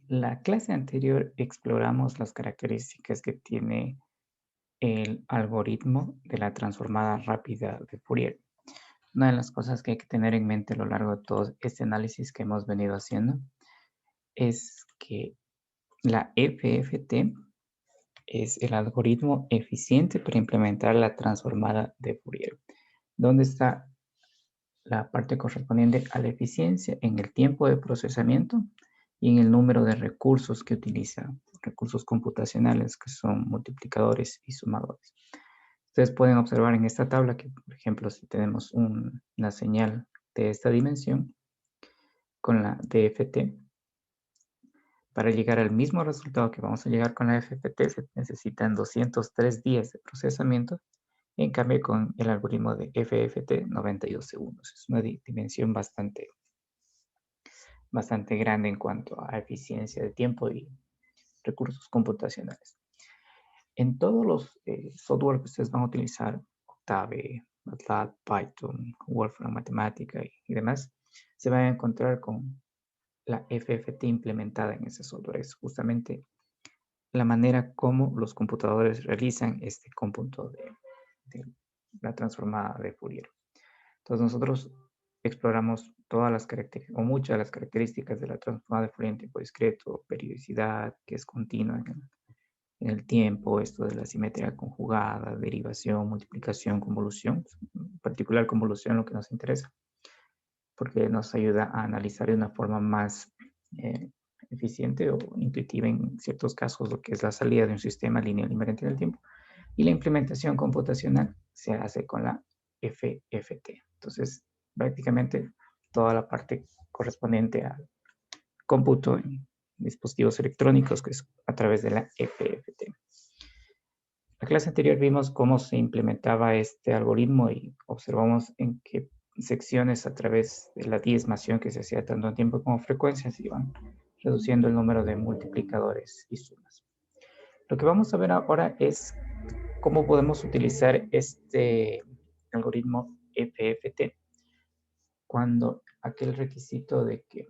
La clase anterior exploramos las características que tiene el algoritmo de la transformada rápida de Fourier. Una de las cosas que hay que tener en mente a lo largo de todo este análisis que hemos venido haciendo es que la FFT es el algoritmo eficiente para implementar la transformada de Fourier. ¿Dónde está la parte correspondiente a la eficiencia? En el tiempo de procesamiento y en el número de recursos que utiliza, recursos computacionales que son multiplicadores y sumadores. Ustedes pueden observar en esta tabla que, por ejemplo, si tenemos una señal de esta dimensión con la DFT, para llegar al mismo resultado que vamos a llegar con la FFT se necesitan 203 días de procesamiento. En cambio, con el algoritmo de FFT, 92 segundos. Es una dimensión bastante grande en cuanto a eficiencia de tiempo y recursos computacionales. En todos los software que ustedes van a utilizar, Octave, MATLAB, Python, Wolfram Matemática y demás, se van a encontrar con la FFT implementada en ese software. Es justamente la manera como los computadores realizan este cómputo de la transformada de Fourier. Entonces nosotros exploramos todas las características o muchas de las características de la transformada de Fourier en tiempo discreto, periodicidad, que es continua en el tiempo, esto de la simetría conjugada, derivación, multiplicación, convolución, en particular convolución lo que nos interesa, porque nos ayuda a analizar de una forma más eh, eficiente o intuitiva en ciertos casos lo que es la salida de un sistema lineal invariante en el tiempo. Y la implementación computacional se hace con la FFT. Entonces, prácticamente toda la parte correspondiente al cómputo en dispositivos electrónicos, que es a través de la FFT. La clase anterior vimos cómo se implementaba este algoritmo y observamos en qué secciones a través de la diezmación que se hacía tanto en tiempo como frecuencia se iban reduciendo el número de multiplicadores y sumas. Lo que vamos a ver ahora es cómo podemos utilizar este algoritmo FFT cuando aquel requisito de que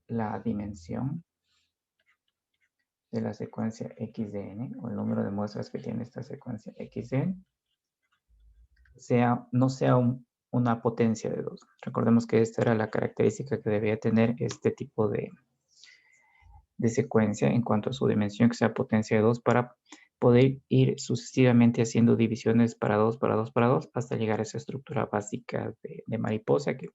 la dimensión de la secuencia x de n o el número de muestras que tiene esta secuencia x de n no sea una potencia de 2. Recordemos que esta era la característica que debía tener este tipo de secuencia en cuanto a su dimensión, que sea potencia de 2 para poder ir sucesivamente haciendo divisiones para 2, para 2, para 2, hasta llegar a esa estructura básica de mariposa que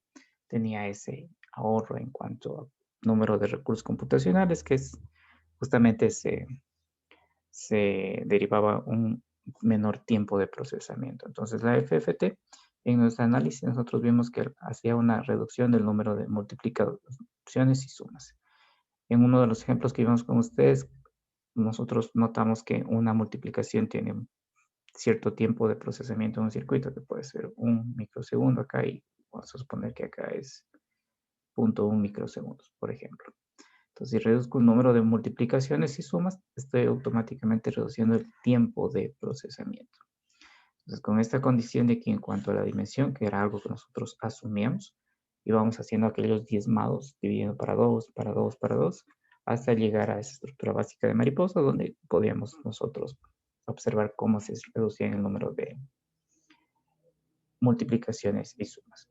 tenía ese ahorro en cuanto a número de recursos computacionales, que es justamente se derivaba un menor tiempo de procesamiento. Entonces, la FFT, en nuestro análisis, nosotros vimos que hacía una reducción del número de multiplicaciones y sumas. En uno de los ejemplos que vimos con ustedes, nosotros notamos que una multiplicación tiene un cierto tiempo de procesamiento en un circuito, que puede ser 1 microsegundo acá y vamos a suponer que acá es 0.1 microsegundos, por ejemplo. Entonces, si reduzco el número de multiplicaciones y sumas, estoy automáticamente reduciendo el tiempo de procesamiento. Entonces, con esta condición de que en cuanto a la dimensión, que era algo que nosotros asumíamos, íbamos haciendo aquellos diezmados, dividiendo para 2, para 2, para 2, hasta llegar a esa estructura básica de mariposa, donde podíamos nosotros observar cómo se reducía el número de multiplicaciones y sumas.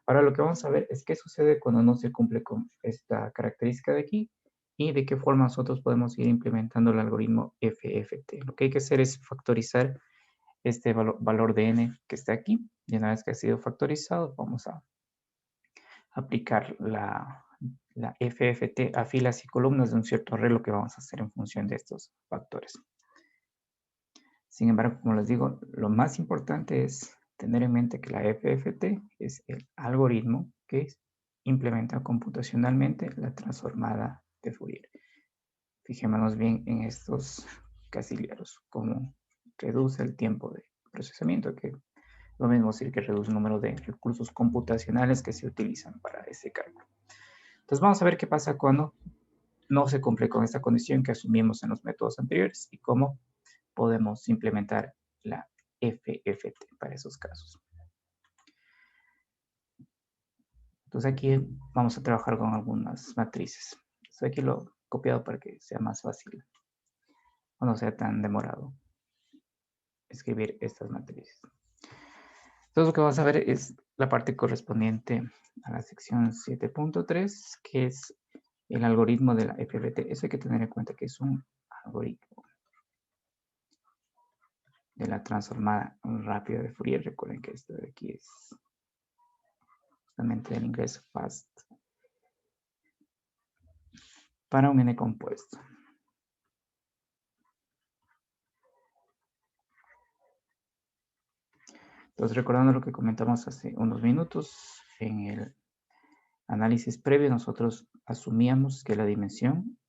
Ahora lo que vamos a ver es qué sucede cuando no se cumple con esta característica de aquí y de qué forma nosotros podemos ir implementando el algoritmo FFT. Lo que hay que hacer es factorizar este valor de n que está aquí. Y una vez que ha sido factorizado, vamos a aplicar la FFT a filas y columnas de un cierto arreglo que vamos a hacer en función de estos factores. Sin embargo, como les digo, lo más importante es tener en mente que la FFT es el algoritmo que implementa computacionalmente la transformada de Fourier. Fijémonos bien en estos casilleros, cómo reduce el tiempo de procesamiento, que lo mismo decir que reduce el número de recursos computacionales que se utilizan para ese cálculo. Entonces vamos a ver qué pasa cuando no se cumple con esta condición que asumimos en los métodos anteriores y cómo podemos implementar la FFT para esos casos. Entonces aquí vamos a trabajar con algunas matrices. Entonces aquí lo he copiado para que sea más fácil o no sea tan demorado escribir estas matrices. Entonces lo que vamos a ver es la parte correspondiente a la sección 7.3, que es el algoritmo de la FBT. Eso hay que tener en cuenta que es un algoritmo de la transformada rápida de Fourier. Recuerden que esto de aquí es justamente el ingreso fast para un n compuesto. Entonces, recordando lo que comentamos hace unos minutos, en el análisis previo nosotros asumíamos que la dimensión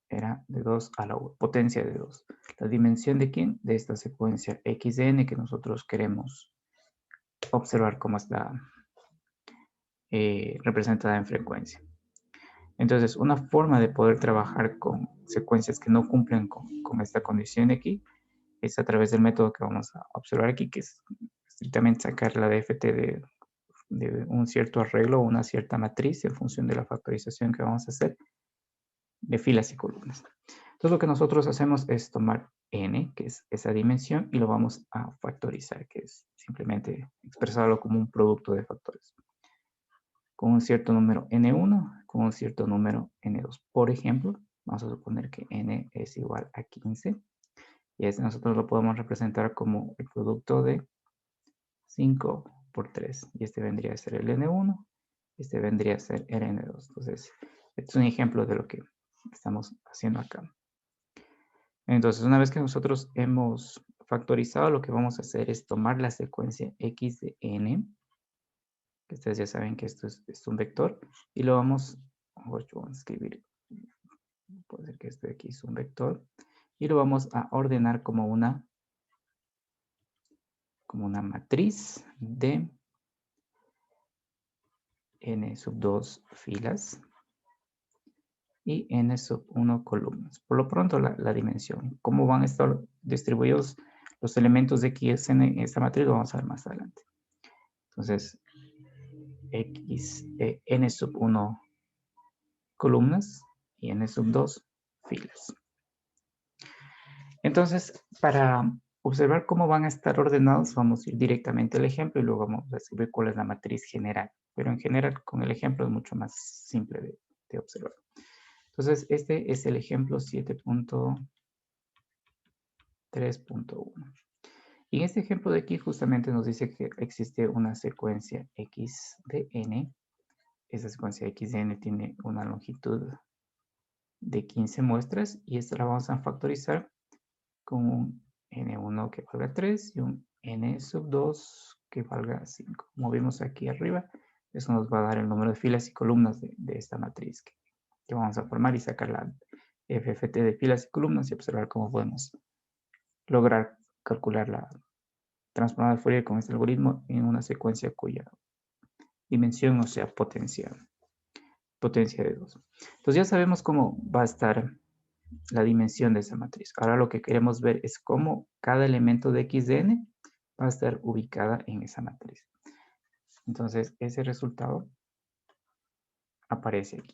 era de 2 a la potencia de 2. ¿La dimensión de quién? De esta secuencia x de n que nosotros queremos observar cómo está representada en frecuencia. Entonces, una forma de poder trabajar con secuencias que no cumplen con esta condición de aquí es a través del método que vamos a observar aquí, que es estrictamente sacar la DFT de un cierto arreglo o una cierta matriz en función de la factorización que vamos a hacer de filas y columnas. Entonces, lo que nosotros hacemos es tomar n, que es esa dimensión, y lo vamos a factorizar, que es simplemente expresarlo como un producto de factores. Con un cierto número n1, con un cierto número n2. Por ejemplo, vamos a suponer que n es igual a 15, y este nosotros lo podemos representar como el producto de 5 por 3, y este vendría a ser el n1, este vendría a ser el n2. Entonces, este es un ejemplo de lo que estamos haciendo acá. Entonces, una vez que nosotros hemos factorizado, lo que vamos a hacer es tomar la secuencia x de n, que ustedes ya saben que esto es un vector, y lo vamos a escribir, puede ser que este de aquí es un vector, y lo vamos a ordenar como una matriz de n sub 2 filas y n sub 1 columnas. Por lo pronto, la dimensión. ¿Cómo van a estar distribuidos los elementos de x en esta matriz? Lo vamos a ver más adelante. Entonces, n sub 1 columnas y n sub 2 filas. Entonces, para observar cómo van a estar ordenados, vamos a ir directamente al ejemplo y luego vamos a describir cuál es la matriz general. Pero en general, con el ejemplo es mucho más simple de observar. Entonces, este es el ejemplo 7.3.1. Y en este ejemplo de aquí justamente nos dice que existe una secuencia x de n. Esa secuencia x de n tiene una longitud de 15 muestras y esta la vamos a factorizar con un n1 que valga 3 y un n sub 2 que valga 5. Como vimos aquí arriba, eso nos va a dar el número de filas y columnas de esta matriz que vamos a formar y sacar la FFT de filas y columnas y observar cómo podemos lograr calcular la transformada de Fourier con este algoritmo en una secuencia cuya dimensión, o sea, potencia de 2. Entonces ya sabemos cómo va a estar la dimensión de esa matriz. Ahora lo que queremos ver es cómo cada elemento de x de n va a estar ubicada en esa matriz. Entonces ese resultado aparece aquí.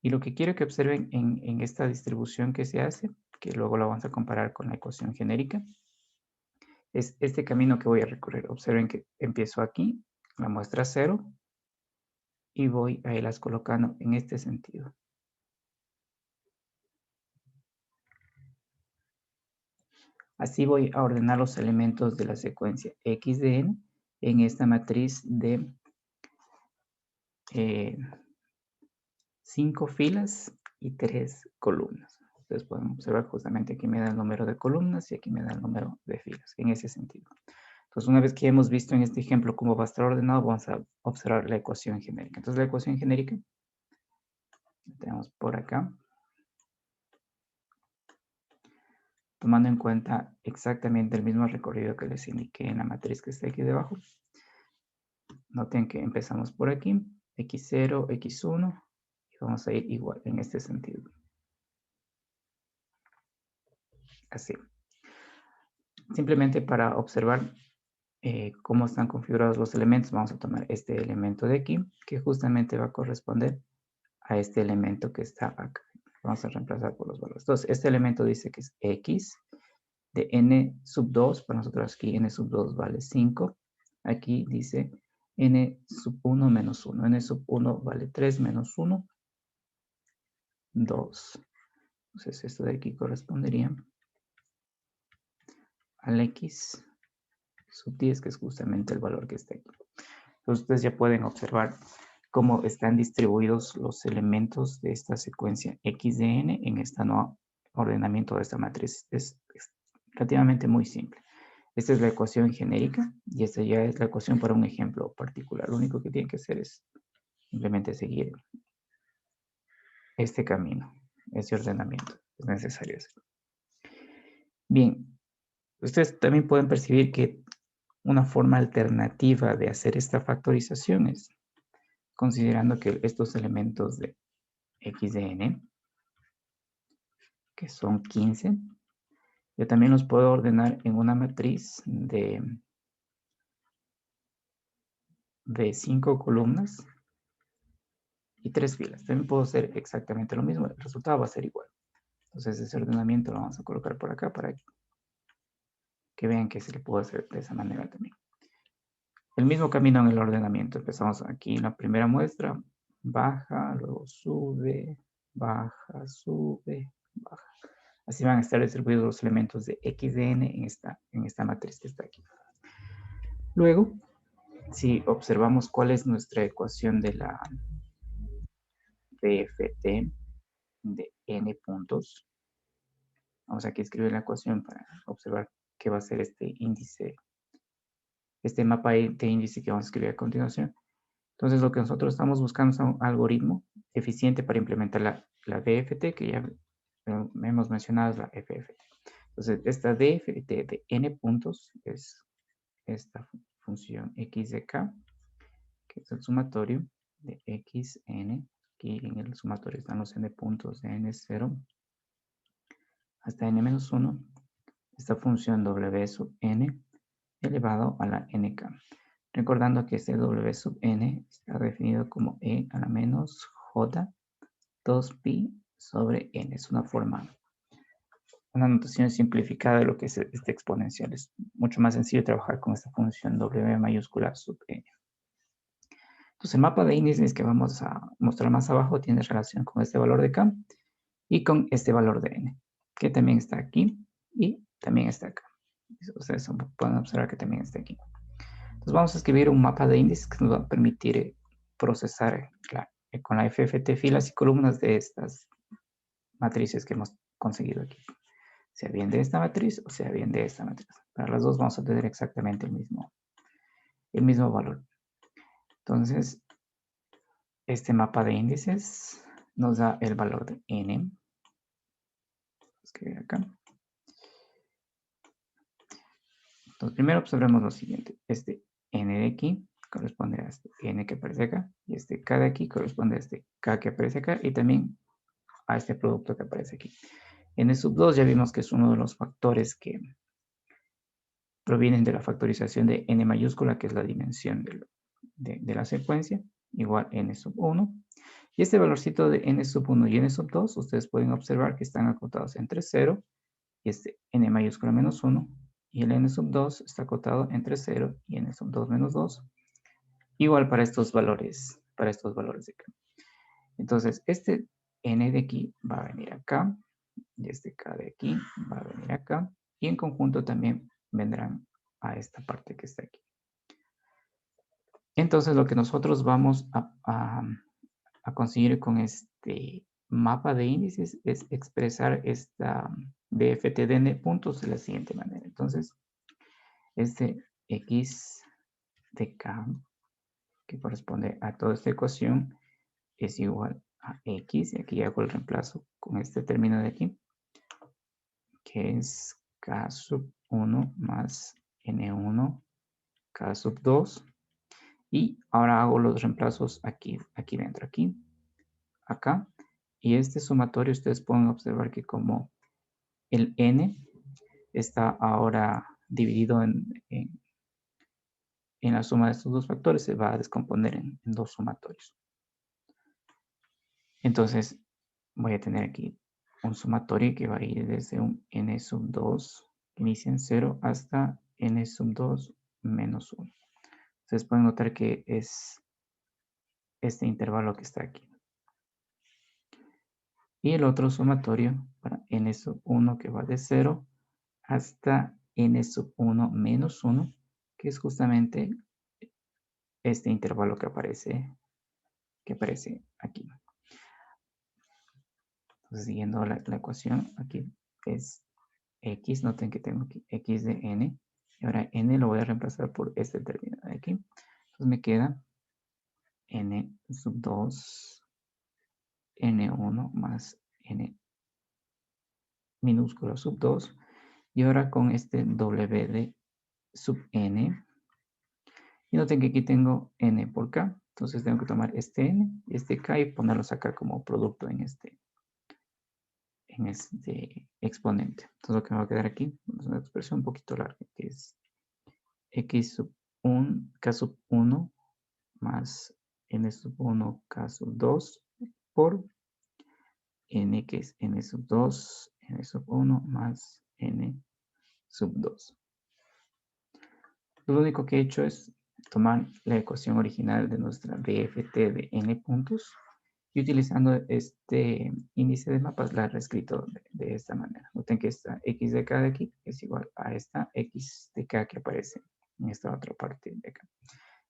Y lo que quiero que observen en esta distribución que se hace, que luego la vamos a comparar con la ecuación genérica, es este camino que voy a recorrer. Observen que empiezo aquí, la muestra 0, y voy a irlas colocando en este sentido. Así voy a ordenar los elementos de la secuencia x de n en esta matriz de 5 filas y 3 columnas. Ustedes pueden observar justamente aquí me da el número de columnas y aquí me da el número de filas, en ese sentido. Entonces, una vez que hemos visto en este ejemplo cómo va a estar ordenado, vamos a observar la ecuación genérica. Entonces, la ecuación genérica la tenemos por acá. Tomando en cuenta exactamente el mismo recorrido que les indiqué en la matriz que está aquí debajo. Noten que empezamos por aquí, x0, x1, y vamos a ir igual en este sentido. Así. Simplemente para observar cómo están configurados los elementos, vamos a tomar este elemento de aquí, que justamente va a corresponder a este elemento que está acá. Vamos a reemplazar por los valores. Entonces, este elemento dice que es x de n sub 2. Para nosotros aquí n sub 2 vale 5. Aquí dice n sub 1 menos 1. N sub 1 vale 3 menos 1, 2. Entonces, esto de aquí correspondería al x sub 10, que es justamente el valor que está aquí. Entonces, ustedes ya pueden observar cómo están distribuidos los elementos de esta secuencia x de n en este nuevo ordenamiento de esta matriz. Es relativamente muy simple. Esta es la ecuación genérica y esta ya es la ecuación para un ejemplo particular. Lo único que tienen que hacer es simplemente seguir este camino, este ordenamiento. Es necesario hacerlo. Bien, ustedes también pueden percibir que una forma alternativa de hacer esta factorización es considerando que estos elementos de x de n, que son 15, yo también los puedo ordenar en una matriz de 5 columnas y 3 filas. También puedo hacer exactamente lo mismo, el resultado va a ser igual. Entonces ese ordenamiento lo vamos a colocar por acá para que vean que se le puede hacer de esa manera también. El mismo camino en el ordenamiento. Empezamos aquí en la primera muestra, baja, luego sube, baja, sube, baja. Así van a estar distribuidos los elementos de x de n en esta matriz que está aquí. Luego, si observamos cuál es nuestra ecuación de la BFT de n puntos, vamos aquí a escribir la ecuación para observar qué va a ser este índice, este mapa de índice que vamos a escribir a continuación. Entonces, lo que nosotros estamos buscando es un algoritmo eficiente para implementar la DFT, que ya hemos mencionado, es la FFT. Entonces, esta DFT de n puntos es esta función x de k, que es el sumatorio de xn. Aquí en el sumatorio están los n puntos de n0 hasta n-1. Esta función w sub n elevado a la nk. Recordando que este w sub n está definido como e a la menos j 2pi sobre n. Es una forma, una notación simplificada de lo que es este exponencial. Es mucho más sencillo trabajar con esta función w mayúscula sub n. Entonces el mapa de índices que vamos a mostrar más abajo tiene relación con este valor de k y con este valor de n, que también está aquí y también está acá. Ustedes pueden observar que también está aquí. Entonces vamos a escribir un mapa de índices que nos va a permitir procesar con la FFT filas y columnas de estas matrices que hemos conseguido aquí. Sea bien de esta matriz o sea bien de esta matriz. Para las dos vamos a tener exactamente el mismo valor. Entonces, este mapa de índices nos da el valor de n. Escribir acá. Entonces, primero observemos lo siguiente. Este n de aquí corresponde a este n que aparece acá. Y este k de aquí corresponde a este k que aparece acá. Y también a este producto que aparece aquí. N sub 2 ya vimos que es uno de los factores que provienen de la factorización de n mayúscula, que es la dimensión de la secuencia, igual n sub 1. Y este valorcito de n sub 1 y n sub 2, ustedes pueden observar que están acotados entre 0 y este n mayúscula menos 1. Y el n sub 2 está acotado entre 0 y n sub 2 menos 2. Igual para estos valores de acá. Entonces, este n de aquí va a venir acá. Y este k de aquí va a venir acá. Y en conjunto también vendrán a esta parte que está aquí. Entonces, lo que nosotros vamos a conseguir con este mapa de índices es expresar esta BFT de n puntos de la siguiente manera. Entonces, este x de k, que corresponde a toda esta ecuación, es igual a x, y aquí hago el reemplazo con este término de aquí, que es k sub 1 más n1 k sub 2. Y ahora hago los reemplazos aquí dentro, aquí, acá. Y este sumatorio ustedes pueden observar que como el n está ahora dividido en la suma de estos dos factores, se va a descomponer en dos sumatorios. Entonces, voy a tener aquí un sumatorio que va a ir desde un n sub 2, que inicia en 0, hasta n sub 2 menos 1. Ustedes pueden notar que es este intervalo que está aquí. Y el otro sumatorio para n sub 1 que va de 0 hasta n sub 1 menos 1, que es justamente este intervalo que aparece aquí. Entonces, siguiendo la ecuación, aquí es x, noten que tengo aquí x de n, y ahora n lo voy a reemplazar por este término de aquí. Entonces me queda n sub 2, n1 más n minúscula sub 2, y ahora con este w de sub n, y noten que aquí tengo n por k, entonces tengo que tomar este n y este k y ponerlos acá como producto en este exponente. Entonces lo que me va a quedar aquí es una expresión un poquito larga, que es x sub 1, k sub 1 más n sub 1, k sub 2 por n, que es n sub 2, n sub 1 más n sub 2. Lo único que he hecho es tomar la ecuación original de nuestra BFT de n puntos y utilizando este índice de mapas la he reescrito de esta manera. Noten que esta x de k de aquí es igual a esta x de k que aparece en esta otra parte de acá.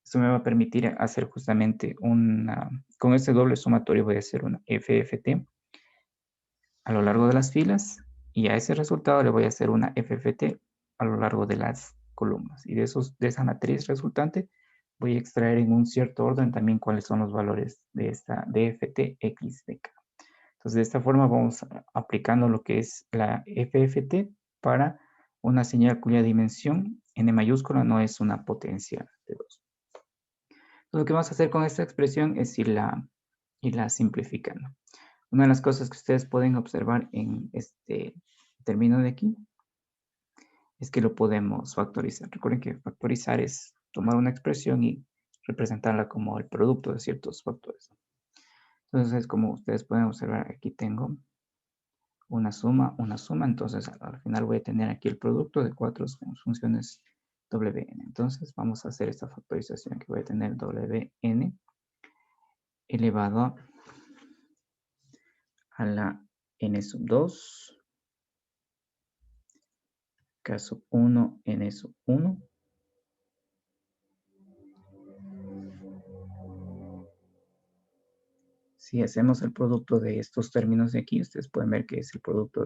Esto me va a permitir hacer justamente con este doble sumatorio voy a hacer una FFT a lo largo de las filas y a ese resultado le voy a hacer una FFT a lo largo de las columnas. Y de esa matriz resultante voy a extraer en un cierto orden también cuáles son los valores de esta DFT X de K. Entonces de esta forma vamos aplicando lo que es la FFT para una señal cuya dimensión n mayúscula no es una potencia de 2. Lo que vamos a hacer con esta expresión es irla simplificando. Una de las cosas que ustedes pueden observar en este término de aquí es que lo podemos factorizar. Recuerden que factorizar es tomar una expresión y representarla como el producto de ciertos factores. Entonces, como ustedes pueden observar, aquí tengo una suma. Entonces, al final voy a tener aquí el producto de cuatro funciones Wn. Entonces, vamos a hacer esta factorización que voy a tener Wn elevado a la n sub 2, k sub 1, n sub 1. Si hacemos el producto de estos términos de aquí, ustedes pueden ver que es el producto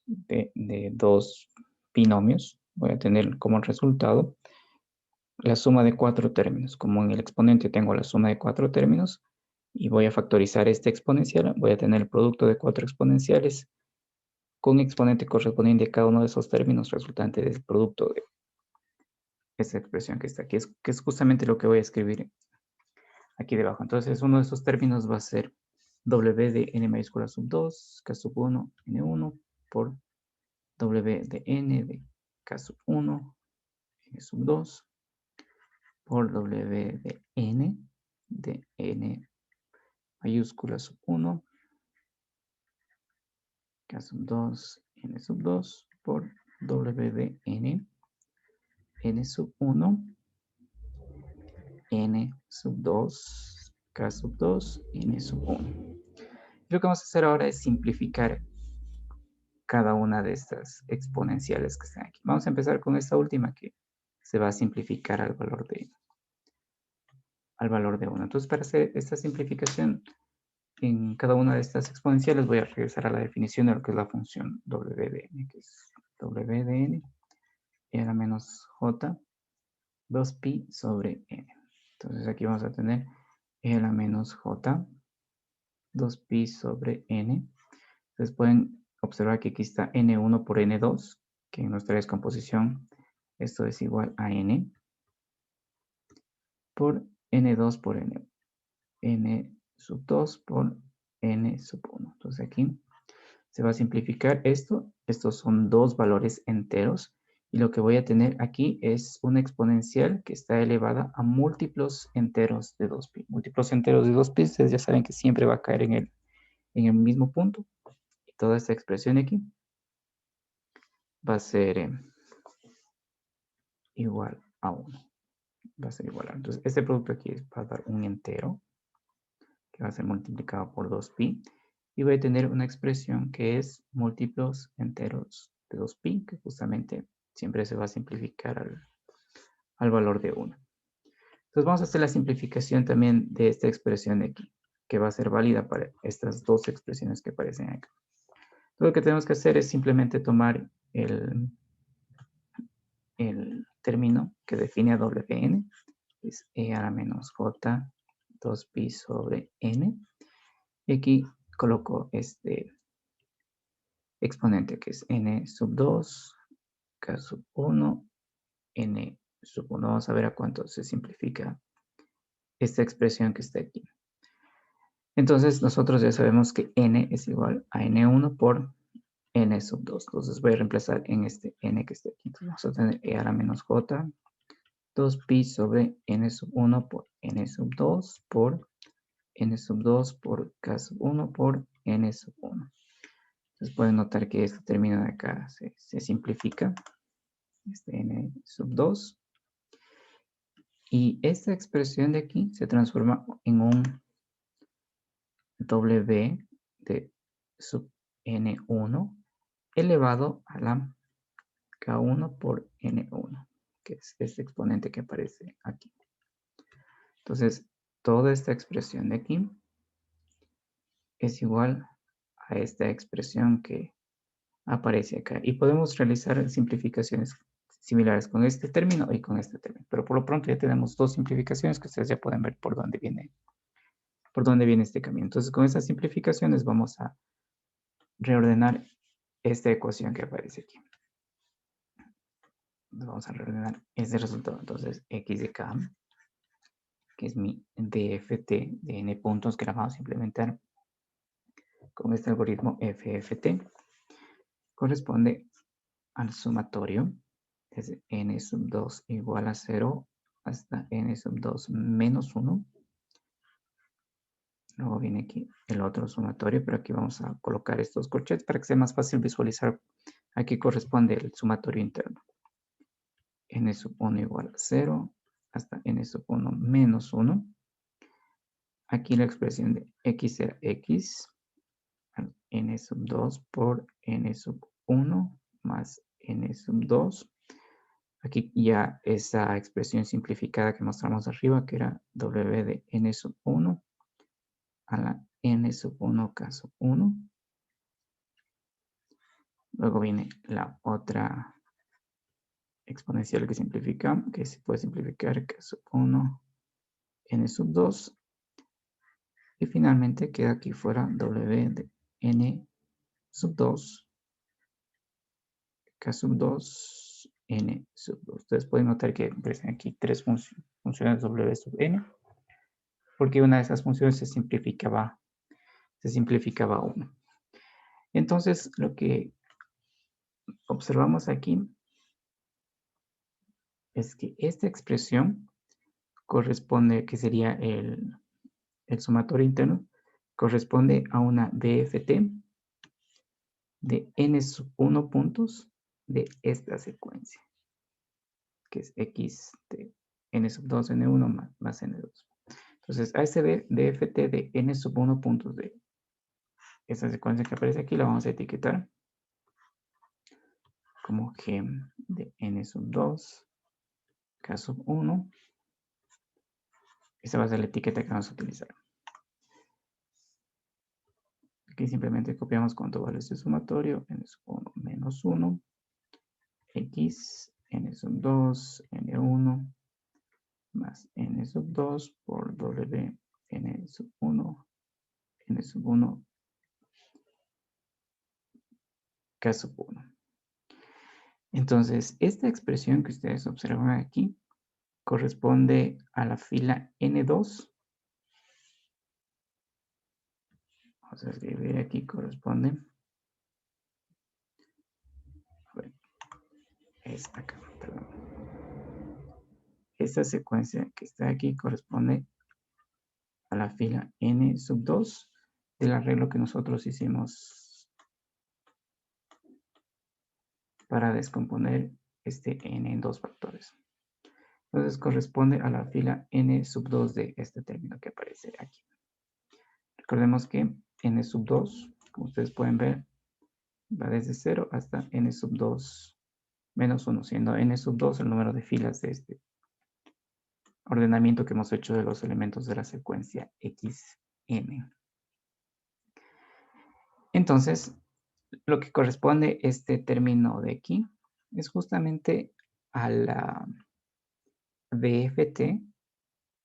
de dos binomios. Voy a tener como resultado la suma de cuatro términos. Como en el exponente tengo la suma de cuatro términos y voy a factorizar este exponencial, voy a tener el producto de cuatro exponenciales con exponente correspondiente a cada uno de esos términos resultante del producto de esta expresión que está aquí, que es justamente lo que voy a escribir aquí debajo. Entonces, uno de esos términos va a ser W de n mayúscula sub 2, k sub 1, n1, por W de n de k sub 1, n sub 2, por W de n mayúscula sub 1, k sub 2, n sub 2, por W de n sub 1, n sub 2, k sub 2, n sub 1. Lo que vamos a hacer ahora es simplificar cada una de estas exponenciales que están aquí. Vamos a empezar con esta última que se va a simplificar al valor de 1. Entonces, para hacer esta simplificación en cada una de estas exponenciales voy a regresar a la definición de lo que es la función w de n, que es w de n a la menos j 2pi sobre n. Entonces aquí vamos a tener a la menos j 2pi sobre n. Entonces pueden observar que aquí está n1 por n2, que en nuestra descomposición esto es igual a n por n2 por n sub 2 por n sub 1. Entonces aquí se va a simplificar esto. Estos son dos valores enteros Y lo que voy a tener aquí es una exponencial que está elevada a múltiplos enteros de 2pi. Múltiplos enteros de 2pi, ustedes ya saben que siempre va a caer en el mismo punto. Y toda esta expresión aquí va a ser igual a 1. Va a ser igual a 1. Entonces, este producto aquí va a dar un entero que va a ser multiplicado por 2pi. Y voy a tener una expresión que es múltiplos enteros de 2pi, que justamente siempre se va a simplificar al valor de 1. Entonces vamos a hacer la simplificación también de esta expresión de aquí, que va a ser válida para estas dos expresiones que aparecen acá. Entonces, lo que tenemos que hacer es simplemente tomar el término que define a Wn, que es e a la menos j 2pi sobre n. Y aquí coloco este exponente que es n sub 2, k sub 1, n sub 1. Vamos a ver a cuánto se simplifica esta expresión que está aquí. Entonces nosotros ya sabemos que n es igual a n1 por n sub 2. Entonces voy a reemplazar en este n que está aquí. Entonces vamos a tener e a la menos j 2pi sobre n sub 1 por n sub 2 por n sub 2 por k sub 1 por n sub 1. Entonces pueden notar que este término de acá se simplifica. Este n sub 2. Y esta expresión de aquí se transforma en un w de sub n1 elevado a la k1 por n1, que es este exponente que aparece aquí. Entonces, toda esta expresión de aquí es igual a esta expresión que aparece acá. Y podemos realizar simplificaciones similares con este término y con este término. Pero por lo pronto ya tenemos dos simplificaciones que ustedes ya pueden ver por dónde viene este camino. Entonces, con estas simplificaciones vamos a reordenar esta ecuación que aparece aquí. Vamos a reordenar este resultado. Entonces, x de k, que es mi dft de n puntos que la vamos a implementar con este algoritmo FFT, corresponde al sumatorio desde n sub 2 igual a 0 hasta n sub 2 menos 1. Luego viene aquí el otro sumatorio, pero aquí vamos a colocar estos corchetes para que sea más fácil visualizar. Aquí corresponde el sumatorio interno. N sub 1 igual a 0 hasta n sub 1 menos 1. Aquí la expresión de x será x al n sub 2 por n sub 1 más n sub 2. Aquí ya esa expresión simplificada que mostramos arriba, que era w de n sub 1 a la n sub 1 k sub 1. Luego viene la otra exponencial que simplifica, que se puede simplificar k sub 1, n sub 2. Y finalmente queda aquí fuera w de n sub 2, k sub 2, n sub 2. Ustedes pueden notar que aparecen aquí tres funciones w sub n, porque una de esas funciones se simplificaba 1. Entonces, lo que observamos aquí es que esta expresión corresponde, que sería el sumatorio interno, corresponde a una DFT de n sub 1 puntos de esta secuencia, que es x de n sub 2, n1 más n2. Entonces, a ese DFT de n sub 1 puntos de esta secuencia que aparece aquí, la vamos a etiquetar como g de n sub 2, k sub 1. Esta va a ser la etiqueta que vamos a utilizar. Aquí simplemente copiamos cuánto vale este sumatorio, n sub 1 menos 1, x, n sub 2, n1, más n sub 2 por w, n sub 1, n sub 1, k sub 1. Entonces, esta expresión que ustedes observan aquí corresponde a la fila n2. Vamos a escribir aquí, corresponde. A ver, es acá, perdón. Esta secuencia que está aquí corresponde a la fila n sub 2 del arreglo que nosotros hicimos para descomponer este n en dos factores. Entonces corresponde a la fila n sub 2 de este término que aparece aquí. Recordemos que n sub 2, como ustedes pueden ver, va desde 0 hasta n sub 2 menos 1, siendo n sub 2 el número de filas de este ordenamiento que hemos hecho de los elementos de la secuencia xn. Entonces, lo que corresponde a este término de aquí es justamente a la DFT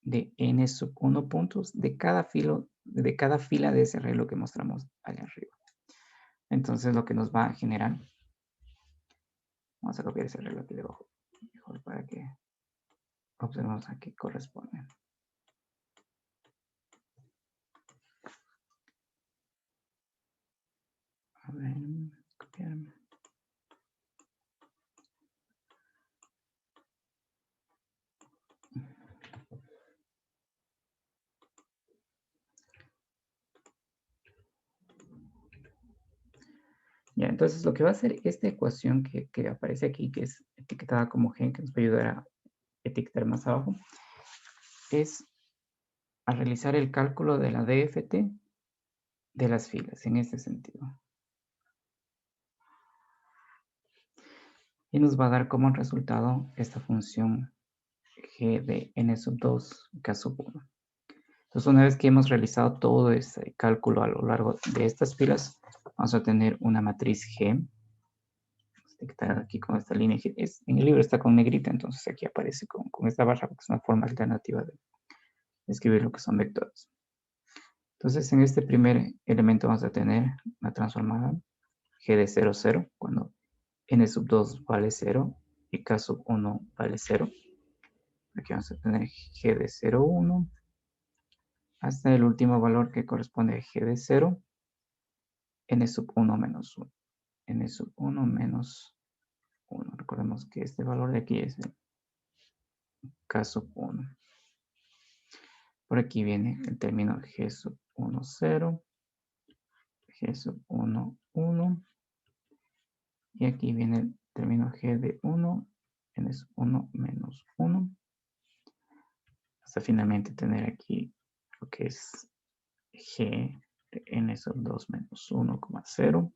de n sub 1 puntos de cada fila de ese arreglo que mostramos allá arriba. Entonces, lo que nos va a generar, vamos a copiar ese arreglo aquí debajo, mejor para que observemos a qué corresponde. A ver, copiar. Ya, entonces lo que va a hacer esta ecuación que aparece aquí, que es etiquetada como G, que nos va a ayudar a etiquetar más abajo, es a realizar el cálculo de la DFT de las filas, en este sentido. Y nos va a dar como resultado esta función G de n sub 2, K sub 1. Entonces, una vez que hemos realizado todo este cálculo a lo largo de estas filas, vamos a tener una matriz G. Está aquí con esta línea. En el libro está con negrita, entonces aquí aparece con esta barra, porque es una forma alternativa de escribir lo que son vectores. Entonces, en este primer elemento vamos a tener una transformada G de 0, 0, cuando n sub 2 vale 0 y k sub 1 vale 0. Aquí vamos a tener G de 0, 1, hasta el último valor que corresponde a G de 0, n sub 1 menos 1. N sub 1 menos 1. Recordemos que este valor de aquí es el K sub 1. Por aquí viene el término G sub 1, 0, G sub 1, 1. Y aquí viene el término G de 1, N sub 1 menos 1. Hasta finalmente tener aquí lo que es G de N sub 2 menos 1,0.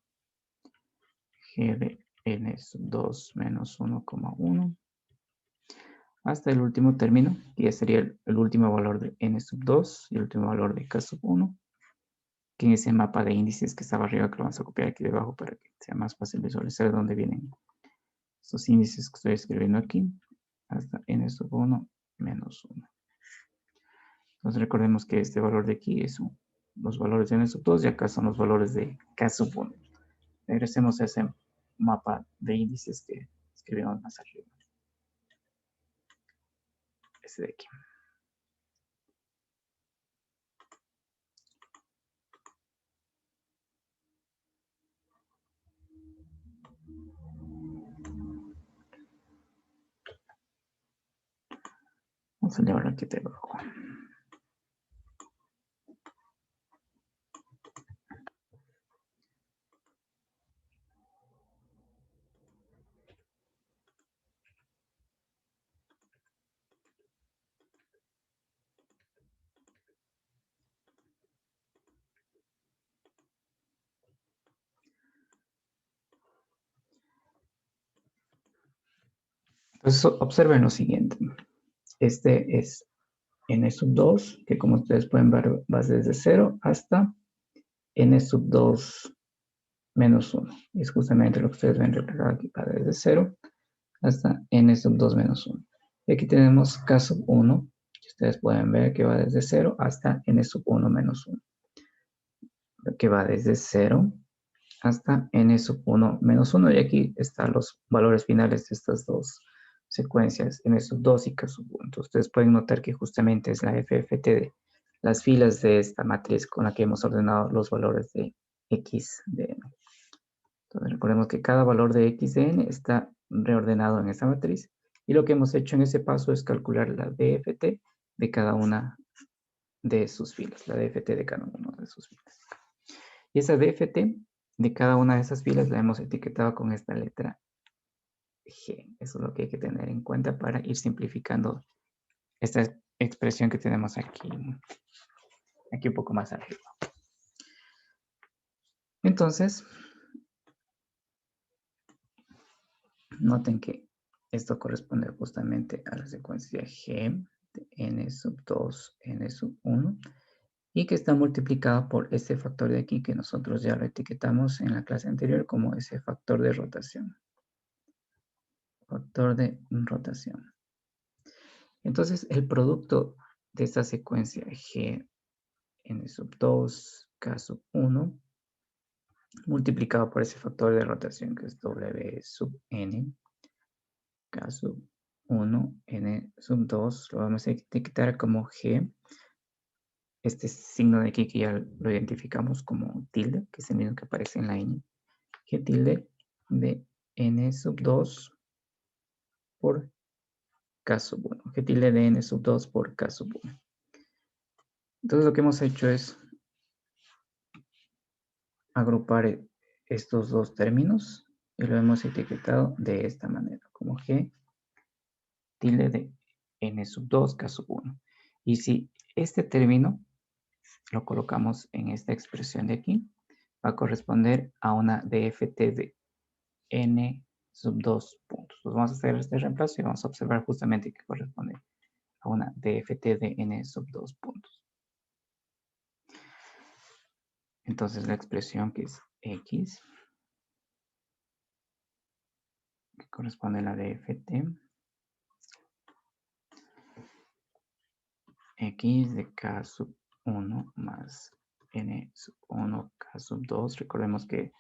G de N sub 2 menos 1,1. Hasta el último término, que ya sería el último valor de N sub 2 y el último valor de K sub 1. Que en ese mapa de índices que estaba arriba, que lo vamos a copiar aquí debajo para que sea más fácil visualizar de dónde vienen estos índices que estoy escribiendo aquí, hasta n sub 1 menos 1. Entonces recordemos que este valor de aquí es los valores de n sub 2 y acá son los valores de k sub 1. Regresemos a ese mapa de índices que escribimos más arriba. Ese de aquí. Vamos a llevarlo aquí debajo. Entonces observen lo siguiente. Este es n sub 2, que como ustedes pueden ver va desde 0 hasta n sub 2 menos 1. Es justamente lo que ustedes ven reflejado aquí, va desde 0 hasta n sub 2 menos 1. Y aquí tenemos k sub 1, que ustedes pueden ver que va desde 0 hasta n sub 1 menos 1. Que va desde 0 hasta n sub 1 menos 1. Y aquí están los valores finales de estas dos secuencias, n sub 2 y k sub 1. Entonces ustedes pueden notar que justamente es la FFT de las filas de esta matriz con la que hemos ordenado los valores de x de n. Entonces recordemos que cada valor de x de n está reordenado en esta matriz. Y lo que hemos hecho en ese paso es calcular la DFT de cada una de sus filas, la DFT de cada una de sus filas. Y esa DFT de cada una de esas filas la hemos etiquetado con esta letra G. Eso es lo que hay que tener en cuenta para ir simplificando esta expresión que tenemos aquí un poco más arriba. Entonces, noten que esto corresponde justamente a la secuencia G de n sub 2, n sub 1, y que está multiplicado por este factor de aquí que nosotros ya lo etiquetamos en la clase anterior como ese factor de rotación. Factor de rotación. Entonces, el producto de esta secuencia G, n sub 2, k sub 1, multiplicado por ese factor de rotación que es W sub n, K sub 1, N sub 2, lo vamos a etiquetar como G. Este signo de aquí que ya lo identificamos como tilde, que es el mismo que aparece en la N. G tilde de N sub 2 por K sub 1. G tilde de N sub 2 por K sub 1. Entonces lo que hemos hecho es agrupar estos dos términos y lo hemos etiquetado de esta manera, como G tilde de N sub 2, K sub 1. Y si este término lo colocamos en esta expresión de aquí, va a corresponder a una DFT de n sub 2 puntos. Pues vamos a hacer este reemplazo y vamos a observar justamente que corresponde a una DFT de n sub 2 puntos. Entonces la expresión que es x, que corresponde a la DFT, x de k sub 1 más n sub 1 k sub 2. Recordemos que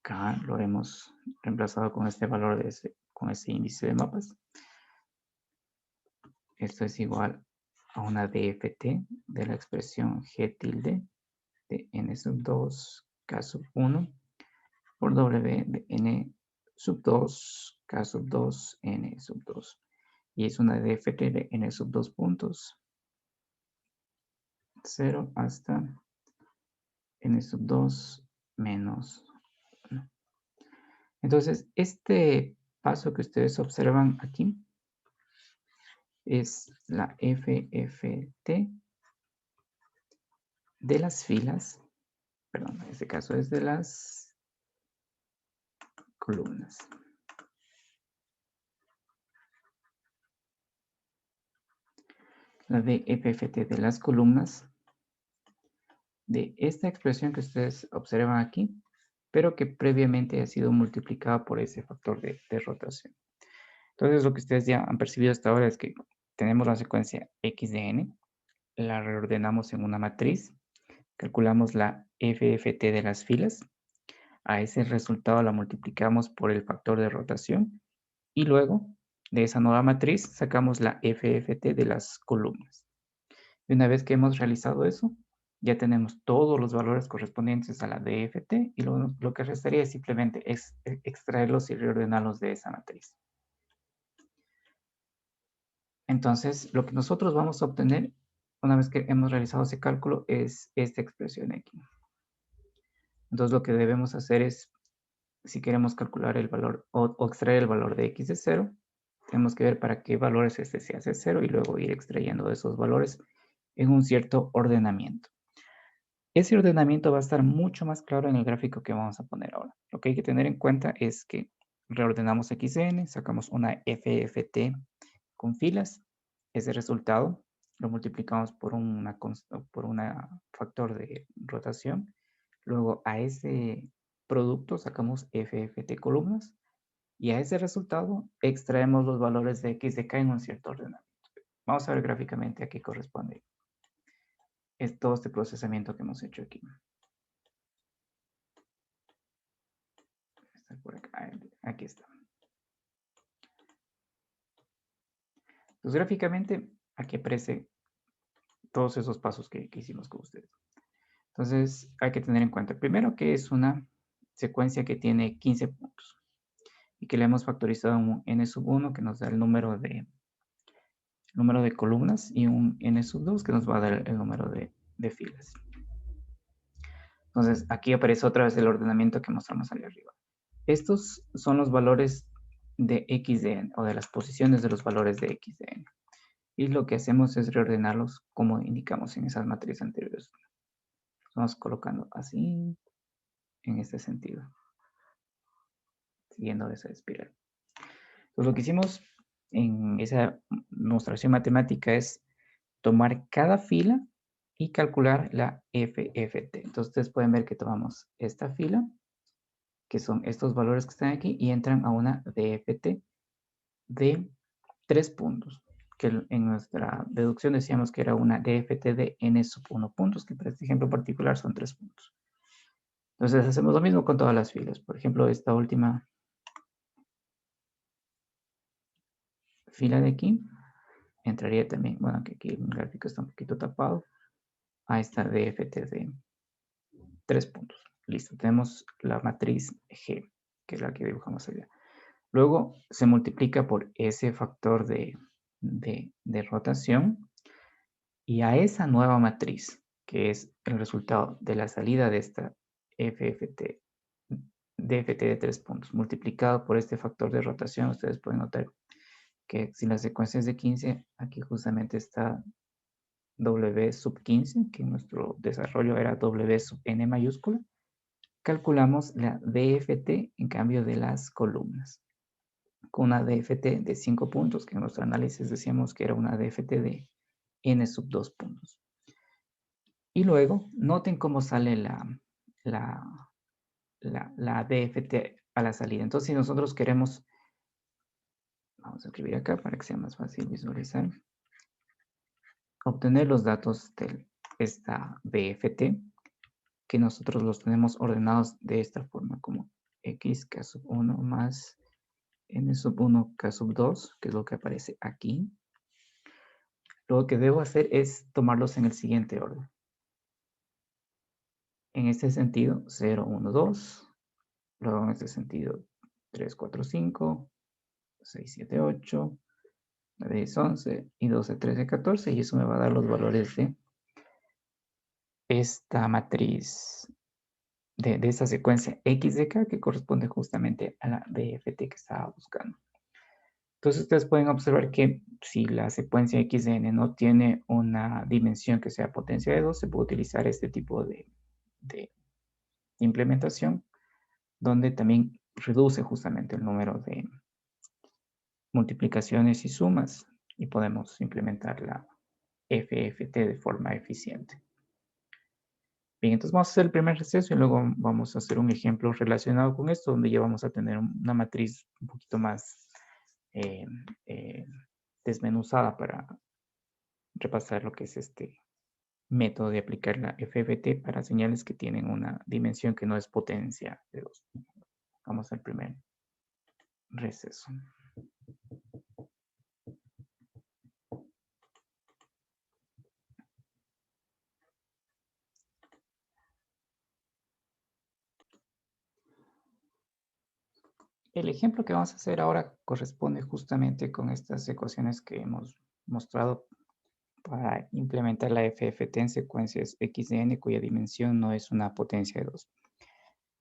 K lo hemos reemplazado con este valor con ese índice de mapas. Esto es igual a una DFT de la expresión G tilde de n sub 2 K sub 1 por W de n sub 2 K sub 2 n sub 2. Y es una DFT de n sub 2 puntos 0 hasta n sub 2 menos 1. Entonces, este paso que ustedes observan aquí es la FFT de las filas, perdón, en este caso es de las columnas. La de FFT de las columnas de esta expresión que ustedes observan aquí, pero que previamente ha sido multiplicada por ese factor de rotación. Entonces, lo que ustedes ya han percibido hasta ahora es que tenemos la secuencia x de n, la reordenamos en una matriz, calculamos la FFT de las filas, a ese resultado la multiplicamos por el factor de rotación y luego de esa nueva matriz sacamos la FFT de las columnas. Y una vez que hemos realizado eso, ya tenemos todos los valores correspondientes a la DFT y lo que restaría es simplemente extraerlos y reordenarlos de esa matriz. Entonces, lo que nosotros vamos a obtener una vez que hemos realizado ese cálculo es esta expresión aquí. Entonces, lo que debemos hacer es, si queremos calcular el valor o extraer el valor de x de 0, tenemos que ver para qué valores este se hace 0 y luego ir extrayendo esos valores en un cierto ordenamiento. Ese ordenamiento va a estar mucho más claro en el gráfico que vamos a poner ahora. Lo que hay que tener en cuenta es que reordenamos xn, sacamos una FFT con filas. Ese resultado lo multiplicamos por una factor de rotación. Luego a ese producto sacamos FFT columnas. Y a ese resultado extraemos los valores de x de k en un cierto ordenamiento. Vamos a ver gráficamente a qué corresponde es todo este procesamiento que hemos hecho aquí. Está por acá, aquí está. Entonces, gráficamente, aquí aparece todos esos pasos que hicimos con ustedes. Entonces, hay que tener en cuenta, primero, que es una secuencia que tiene 15 puntos y que le hemos factorizado un n sub 1 que nos da el número de columnas y un n sub 2 que nos va a dar el número de filas. Entonces, aquí aparece otra vez el ordenamiento que mostramos ahí arriba. Estos son los valores de x de n, o de las posiciones de los valores de x de n. Y lo que hacemos es reordenarlos como indicamos en esas matrices anteriores. Vamos colocando así, en este sentido, siguiendo esa espiral. Entonces, lo que hicimos en esa demostración matemática es tomar cada fila y calcular la FFT. Entonces, ustedes pueden ver que tomamos esta fila, que son estos valores que están aquí, y entran a una DFT de 3 puntos, que en nuestra deducción decíamos que era una DFT de n sub 1 puntos, que para este ejemplo particular son 3 puntos. Entonces, hacemos lo mismo con todas las filas. Por ejemplo, esta última fila de aquí entraría también, bueno, que aquí el gráfico está un poquito tapado, a esta DFT de 3 puntos. Listo, tenemos la matriz G, que es la que dibujamos allá. Luego se multiplica por ese factor de rotación y a esa nueva matriz, que es el resultado de la salida de esta FFT, DFT de 3 puntos, multiplicado por este factor de rotación, ustedes pueden notar que si la secuencia es de 15, aquí justamente está W sub 15, que en nuestro desarrollo era W sub n mayúscula. Calculamos la DFT en cambio de las columnas, con una DFT de 5 puntos, que en nuestro análisis decíamos que era una DFT de n sub 2 puntos. Y luego, noten cómo sale la DFT a la salida. Entonces, si nosotros queremos, vamos a escribir acá para que sea más fácil visualizar, obtener los datos de esta DFT, que nosotros los tenemos ordenados de esta forma, como x k sub 1 más n sub 1 k sub 2, que es lo que aparece aquí. Lo que debo hacer es tomarlos en el siguiente orden. En este sentido, 0, 1, 2. Luego en este sentido, 3, 4, 5, 6, 7, 8, 9, 10, 11 y 12, 13, 14. Y eso me va a dar los valores de esta matriz, de esta secuencia x de k, que corresponde justamente a la DFT que estaba buscando. Entonces ustedes pueden observar que si la secuencia x de n no tiene una dimensión que sea potencia de 2, se puede utilizar este tipo de implementación, donde también reduce justamente el número de multiplicaciones y sumas y podemos implementar la FFT de forma eficiente. Bien, entonces vamos a hacer el primer receso y luego vamos a hacer un ejemplo relacionado con esto, donde ya vamos a tener una matriz un poquito más desmenuzada para repasar lo que es este método de aplicar la FFT para señales que tienen una dimensión que no es potencia de 2. Vamos al primer receso. El ejemplo que vamos a hacer ahora corresponde justamente con estas ecuaciones que hemos mostrado para implementar la FFT en secuencias x de n cuya dimensión no es una potencia de 2.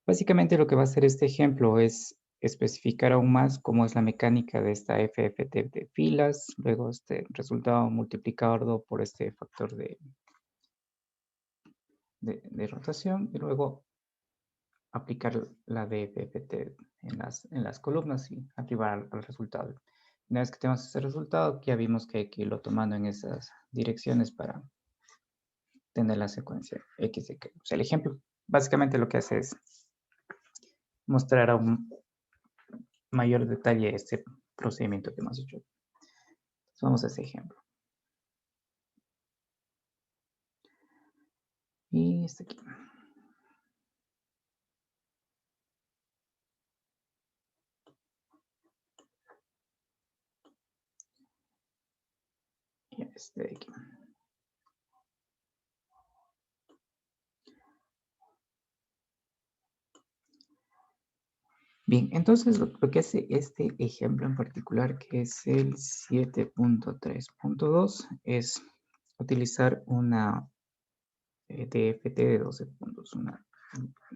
Básicamente lo que va a hacer este ejemplo es especificar aún más cómo es la mecánica de esta FFT de filas, luego este resultado multiplicado por este factor de rotación y luego aplicar la DFFT en las columnas y arribar al resultado. Una vez que tenemos ese resultado, ya vimos que hay que irlo tomando en esas direcciones para tener la secuencia X de K. O sea, el ejemplo básicamente lo que hace es mostrar a un mayor detalle este procedimiento que hemos hecho. Entonces, vamos a ese ejemplo. Y este aquí. Y este de aquí. Bien, entonces lo que hace este ejemplo en particular, que es el 7.3.2, es utilizar una DFT de 12 puntos, una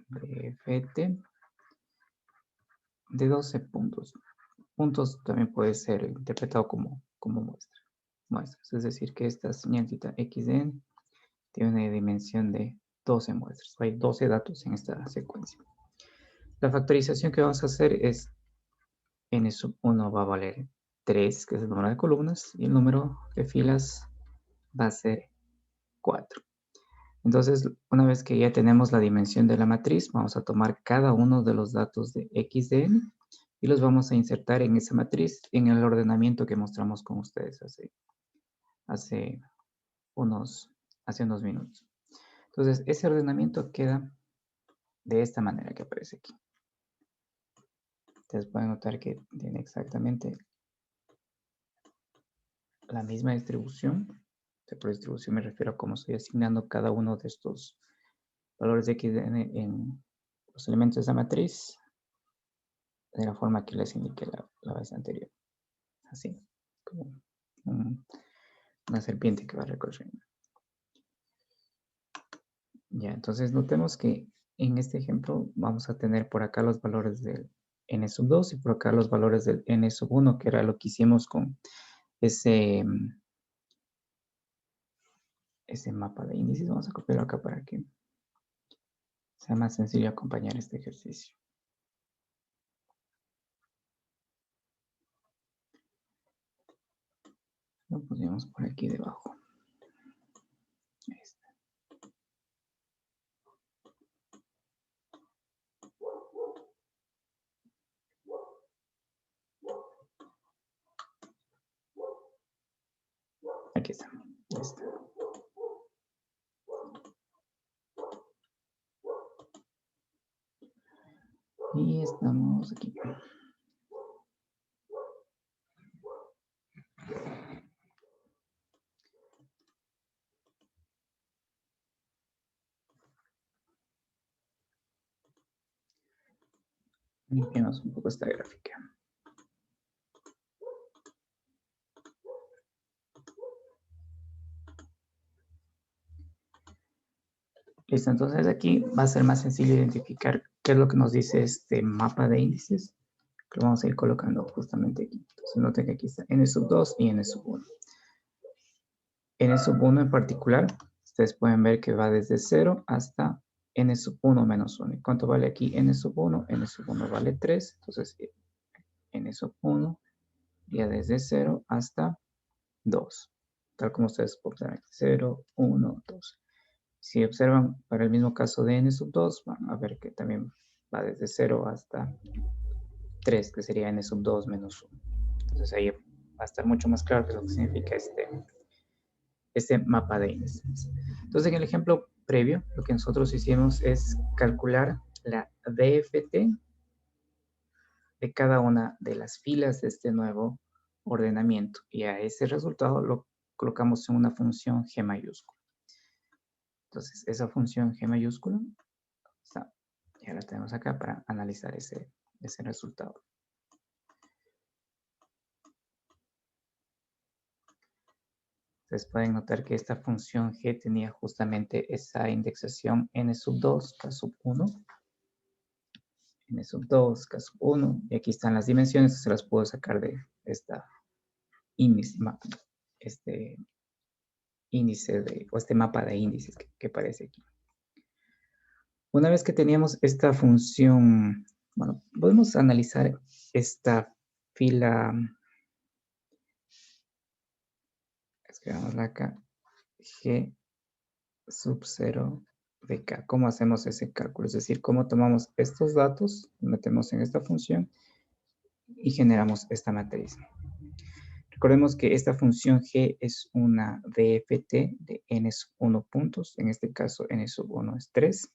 DFT de 12 puntos. Puntos también puede ser interpretado como muestras. Es decir, que esta señal θ x de n tiene una dimensión de 12 muestras. Hay 12 datos en esta secuencia. La factorización que vamos a hacer es n sub 1 va a valer 3, que es el número de columnas, y el número de filas va a ser 4. Entonces, una vez que ya tenemos la dimensión de la matriz, vamos a tomar cada uno de los datos de x de n y los vamos a insertar en esa matriz en el ordenamiento que mostramos con ustedes hace unos minutos. Entonces, ese ordenamiento queda de esta manera que aparece aquí. Ustedes pueden notar que tiene exactamente la misma distribución. Por distribución me refiero a cómo estoy asignando cada uno de estos valores de x de n en los elementos de esa matriz, de la forma que les indiqué la vez anterior. Así, como una serpiente que va recorriendo. Ya, entonces notemos que en este ejemplo vamos a tener por acá los valores del n sub 2 y por acá los valores del n sub 1, que era lo que hicimos con ese mapa de índices. Vamos a copiarlo acá para que sea más sencillo acompañar este ejercicio. Lo pusimos por aquí debajo. Ahí está. Aquí está. Ahí está. Y estamos aquí. Limpiamos un poco esta gráfica. Listo, entonces aquí va a ser más sencillo identificar qué es lo que nos dice este mapa de índices, que lo vamos a ir colocando justamente aquí. Entonces noten que aquí está n sub 2 y n sub 1. N sub 1 en particular, ustedes pueden ver que va desde 0 hasta n sub 1 menos 1. ¿Y cuánto vale aquí n sub 1? N sub 1 vale 3, entonces n sub 1 iría desde 0 hasta 2. Tal como ustedes pueden ver aquí, 0, 1, 2. Si observan para el mismo caso de n sub 2, van a ver que también va desde 0 hasta 3, que sería n sub 2 menos 1. Entonces ahí va a estar mucho más claro qué es lo que significa este mapa de índices. Entonces en el ejemplo previo, lo que nosotros hicimos es calcular la DFT de cada una de las filas de este nuevo ordenamiento. Y a ese resultado lo colocamos en una función G mayúscula. Entonces, esa función G mayúscula ya la tenemos acá para analizar ese resultado. Ustedes pueden notar que esta función G tenía justamente esa indexación n sub 2, k sub 1, n sub 2, k sub 1, y aquí están las dimensiones, se las puedo sacar de esta índice, o este mapa de índices que aparece aquí. Una vez que teníamos esta función, bueno, podemos analizar esta fila, escribámosla acá, G sub 0 de K. ¿Cómo hacemos ese cálculo? Es decir, cómo tomamos estos datos, metemos en esta función y generamos esta matriz. Recordemos que esta función G es una DFT de n sub 1 puntos. En este caso, n sub 1 es 3.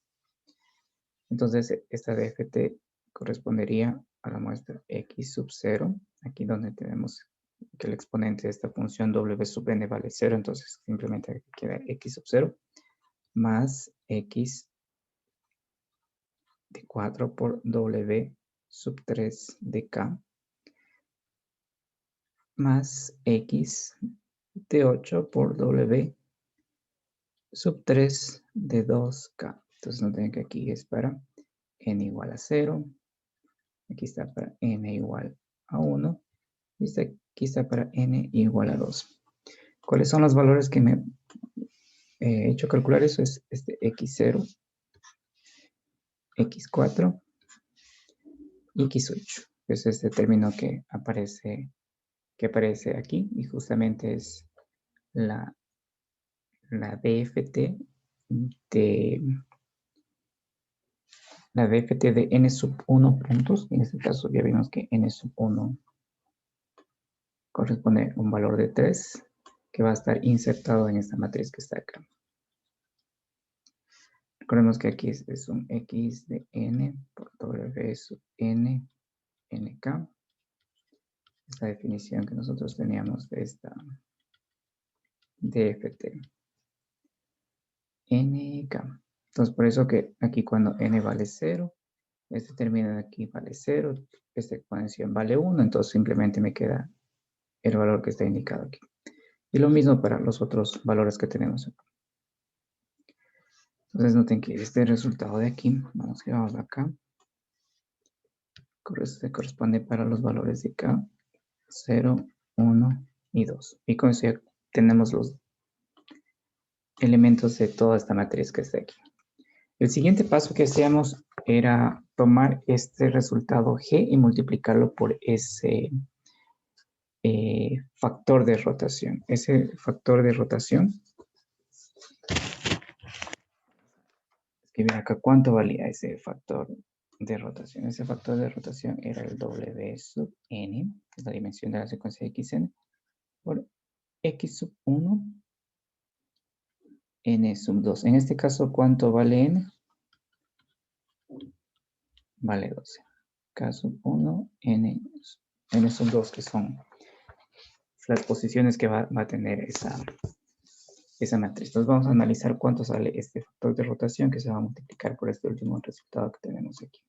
Entonces, esta DFT correspondería a la muestra x sub 0, aquí donde tenemos que el exponente de esta función w sub n vale 0, entonces simplemente queda x sub 0 más x de 4 por w sub 3 de K más X de 8 por W sub 3 de 2K. Entonces no tengo que aquí es para N igual a 0. Aquí está para N igual a 1. Y aquí está para N igual a 2. ¿Cuáles son los valores que me he hecho calcular? Eso es este X0, X4 y X8. Es este término que aparece aquí y justamente es la DFT de n sub 1 puntos. En este caso ya vimos que n sub 1 corresponde a un valor de 3 que va a estar insertado en esta matriz que está acá. Recordemos que aquí es un X de N por W sub N, NK. Esta definición que nosotros teníamos de esta DFT. NK. Entonces, por eso que aquí cuando N vale 0, este término de aquí vale 0, esta exponencial vale 1, entonces simplemente me queda el valor que está indicado aquí. Y lo mismo para los otros valores que tenemos aquí. Entonces noten que este resultado de aquí, vamos acá, corresponde para los valores de K, 0, 1 y 2. Y con eso ya tenemos los elementos de toda esta matriz que está aquí. El siguiente paso que hacíamos era tomar este resultado G y multiplicarlo por ese factor de rotación. Ese factor de rotación, escribir acá cuánto valía ese factor de rotación. Ese factor de rotación era el W sub n, que es la dimensión de la secuencia de xn, por x sub 1, n sub 2. En este caso, ¿cuánto vale n? Vale 12. K sub 1, n sub 2, que son las posiciones que va a tener esa matriz. Entonces vamos a analizar cuánto sale este factor de rotación que se va a multiplicar por este último resultado que tenemos aquí.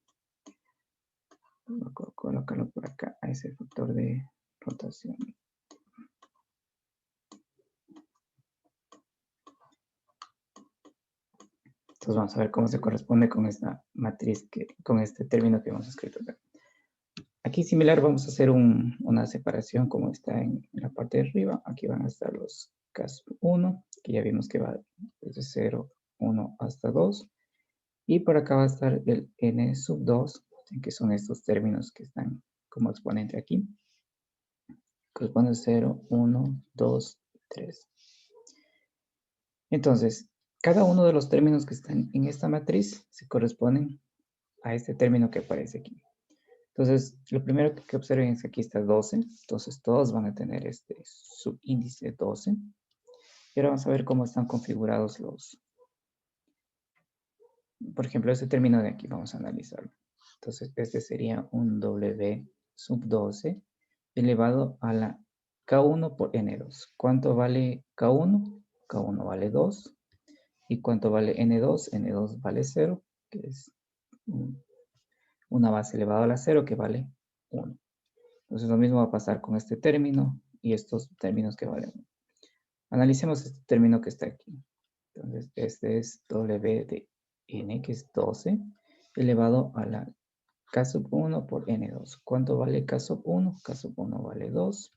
Voy a colocarlo por acá a ese factor de rotación. Entonces vamos a ver cómo se corresponde con esta matriz, con este término que hemos escrito acá. Aquí similar vamos a hacer una separación como está en la parte de arriba. Aquí van a estar los K sub 1, que ya vimos que va desde 0, 1 hasta 2. Y por acá va a estar el n sub 2, que son estos términos que están como exponente aquí. Corresponde a 0, 1, 2, 3. Entonces, cada uno de los términos que están en esta matriz se corresponden a este término que aparece aquí. Entonces, lo primero que observen es que aquí está 12. Entonces, todos van a tener este subíndice 12. Y ahora vamos a ver cómo están configurados por ejemplo, este término de aquí, vamos a analizarlo. Entonces, este sería un W sub 12 elevado a la K1 por N2. ¿Cuánto vale K1? K1 vale 2. ¿Y cuánto vale N2? N2 vale 0, que es una base elevada a la 0 que vale 1. Entonces lo mismo va a pasar con este término y estos términos que valen 1. Analicemos este término que está aquí. Entonces este es W de N, que es 12, elevado a la K sub 1 por N2. ¿Cuánto vale K sub 1? K sub 1 vale 2.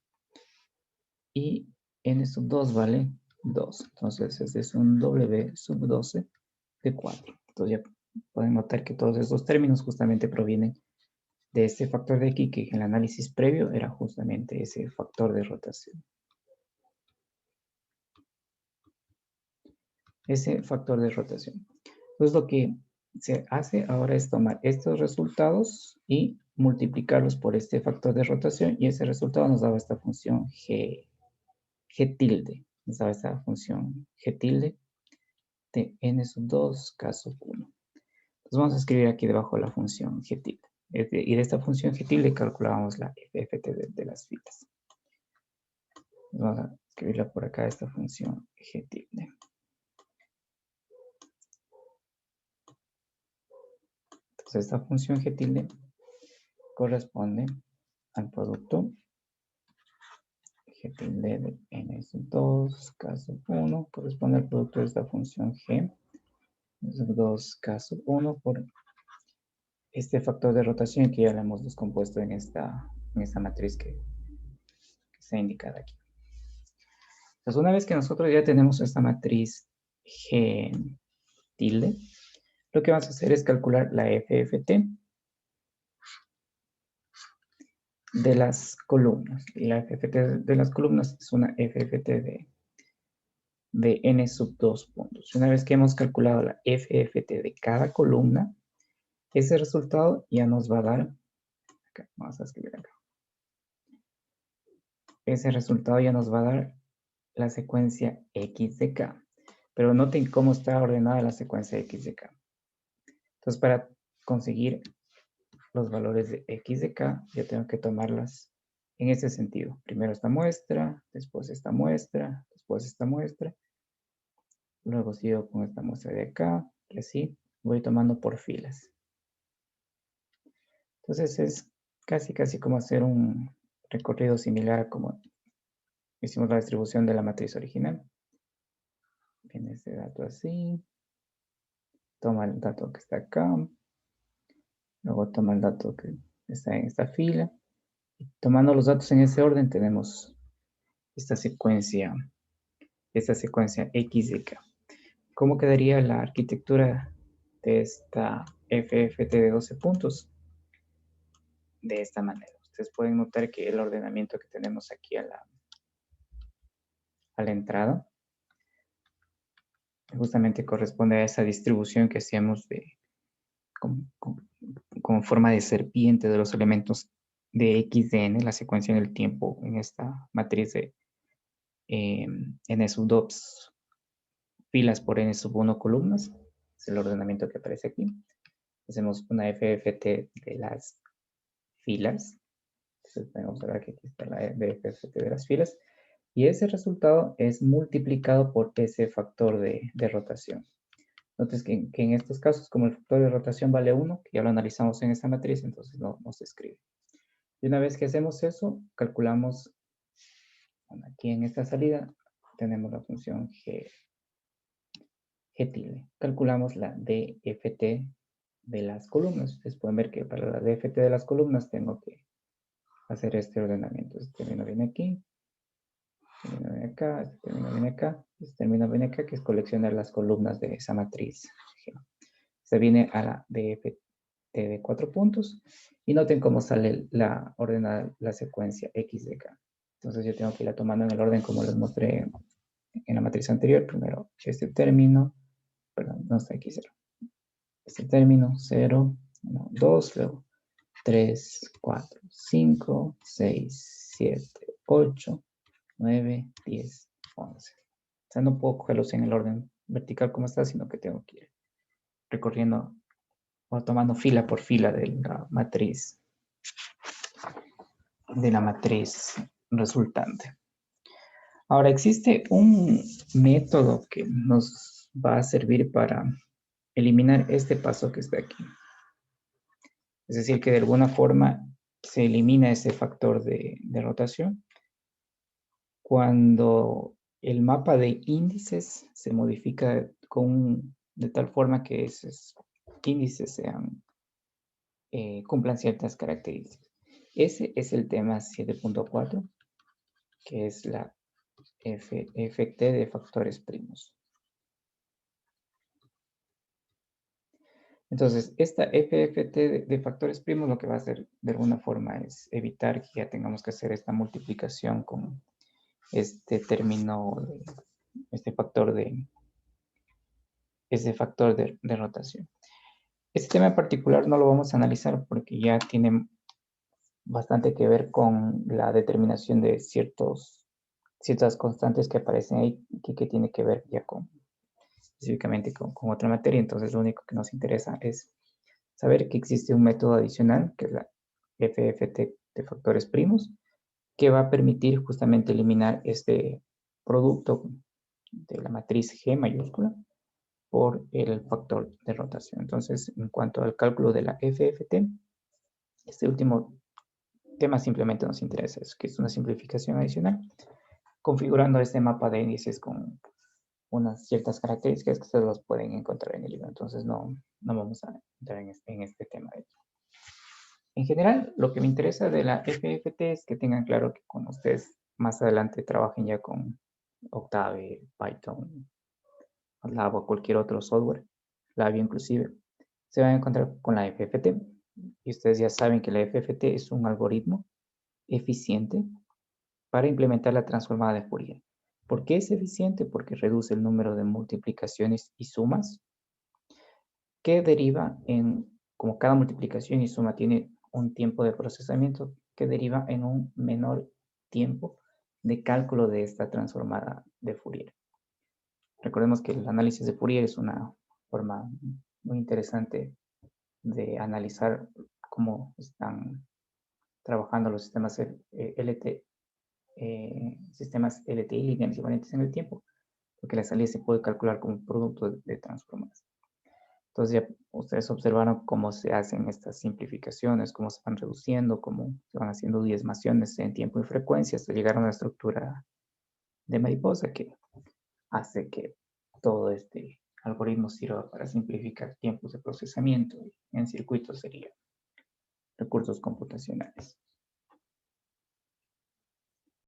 Y N sub 2 vale 2. Entonces este es un W sub 12 de 4. Entonces ya pueden notar que todos estos términos justamente provienen de este factor de aquí, que en el análisis previo era justamente ese factor de rotación. Ese factor de rotación. Entonces lo que se hace ahora es tomar estos resultados y multiplicarlos por este factor de rotación y ese resultado nos daba esta función G tilde. Nos daba esta función G tilde de n sub 2 k sub 1. Entonces vamos a escribir aquí debajo la función G tilde. Y de esta función G tilde calculábamos la FFT de las filas. Vamos a escribirla por acá, esta función G tilde. Entonces esta función G tilde corresponde al producto g tilde de n-2 caso 1 corresponde al producto de esta función g 2 caso 1 por este factor de rotación que ya lo hemos descompuesto en esta matriz que está indicada aquí. Entonces, una vez que nosotros ya tenemos esta matriz G tilde, lo que vamos a hacer es calcular la FFT de las columnas. Y la FFT de las columnas es una FFT de n sub 2 puntos. Una vez que hemos calculado la FFT de cada columna, ese resultado ya nos va a dar, acá, vamos a escribir acá. Ese resultado ya nos va a dar la secuencia X de K. Pero noten cómo está ordenada la secuencia X de K. Entonces, para conseguir los valores de X de K, yo tengo que tomarlas en ese sentido. Primero esta muestra, después esta muestra, después esta muestra. Luego sigo con esta muestra de acá, y así voy tomando por filas. Entonces, es casi como hacer un recorrido similar a como hicimos la distribución de la matriz original. Viene este dato así. Toma el dato que está acá. Luego toma el dato que está en esta fila. Y tomando los datos en ese orden tenemos esta secuencia X de K. ¿Cómo quedaría la arquitectura de esta FFT de 12 puntos? De esta manera. Ustedes pueden notar que el ordenamiento que tenemos aquí a la entrada justamente corresponde a esa distribución que hacíamos con forma de serpiente de los elementos de X de N, la secuencia en el tiempo en esta matriz de N sub 2 filas por N sub 1 columnas. Es el ordenamiento que aparece aquí. Hacemos una FFT de las filas. Entonces podemos ver que aquí está la FFT de las filas. Y ese resultado es multiplicado por ese factor de rotación. Noten que en estos casos, como el factor de rotación vale 1, que ya lo analizamos en esta matriz, entonces no se escribe. Y una vez que hacemos eso, calculamos, bueno, aquí en esta salida, tenemos la función G tilde. Calculamos la DFT de las columnas. Ustedes pueden ver que para la DFT de las columnas tengo que hacer este ordenamiento. Este término viene aquí, este término viene acá, este término viene acá, este término viene acá, que es coleccionar las columnas de esa matriz G. Se viene a la DFT de 4 puntos y noten cómo sale la ordenada la secuencia X de K. Entonces yo tengo que irla tomando en el orden como les mostré en la matriz anterior. Primero este término, perdón, no está aquí 0. Este término 0, 1, 2, luego 3, 4, 5, 6, 7, 8, 9, 10, 11. O sea, no puedo cogerlos en el orden vertical como está, sino que tengo que ir recorriendo o tomando fila por fila de la matriz resultante. Ahora, existe un método que nos va a servir para eliminar este paso que está aquí. Es decir, que de alguna forma se elimina ese factor de rotación cuando el mapa de índices se modifica de tal forma que esos índices cumplan ciertas características. Ese es el tema 7.4, que es la FFT de factores primos. Entonces, esta FFT de factores primos lo que va a hacer de alguna forma es evitar que ya tengamos que hacer esta multiplicación con este término, este factor de rotación. Este tema en particular no lo vamos a analizar porque ya tiene bastante que ver con la determinación de ciertas constantes que aparecen ahí que tiene que ver ya específicamente con otra materia. Entonces lo único que nos interesa es saber que existe un método adicional que es la FFT de factores primos que va a permitir justamente eliminar este producto de la matriz G mayúscula por el factor de rotación. Entonces, en cuanto al cálculo de la FFT, Este último tema simplemente nos interesa, es que es una simplificación adicional, configurando este mapa de índices con unas ciertas características que ustedes los pueden encontrar en el libro. Entonces no vamos a entrar en este tema. En general, lo que me interesa de la FFT es que tengan claro que cuando ustedes más adelante trabajen ya con Octave, Python, MATLAB o cualquier otro software, Labio inclusive, se van a encontrar con la FFT. Y ustedes ya saben que la FFT es un algoritmo eficiente para implementar la transformada de Fourier. ¿Por qué es eficiente? Porque reduce el número de multiplicaciones y sumas que deriva en, como cada multiplicación y suma tiene un tiempo de procesamiento, que deriva en un menor tiempo de cálculo de esta transformada de Fourier. Recordemos que el análisis de Fourier es una forma muy interesante de analizar cómo están trabajando los sistemas sistemas LTI lineales invariantes en el tiempo, porque la salida se puede calcular como un producto de transformadas. Entonces ya ustedes observaron cómo se hacen estas simplificaciones, cómo se van reduciendo, cómo se van haciendo diezmaciones en tiempo y frecuencia hasta llegar a una estructura de mariposa que hace que todo este algoritmo sirva para simplificar tiempos de procesamiento y en circuitos sería recursos computacionales.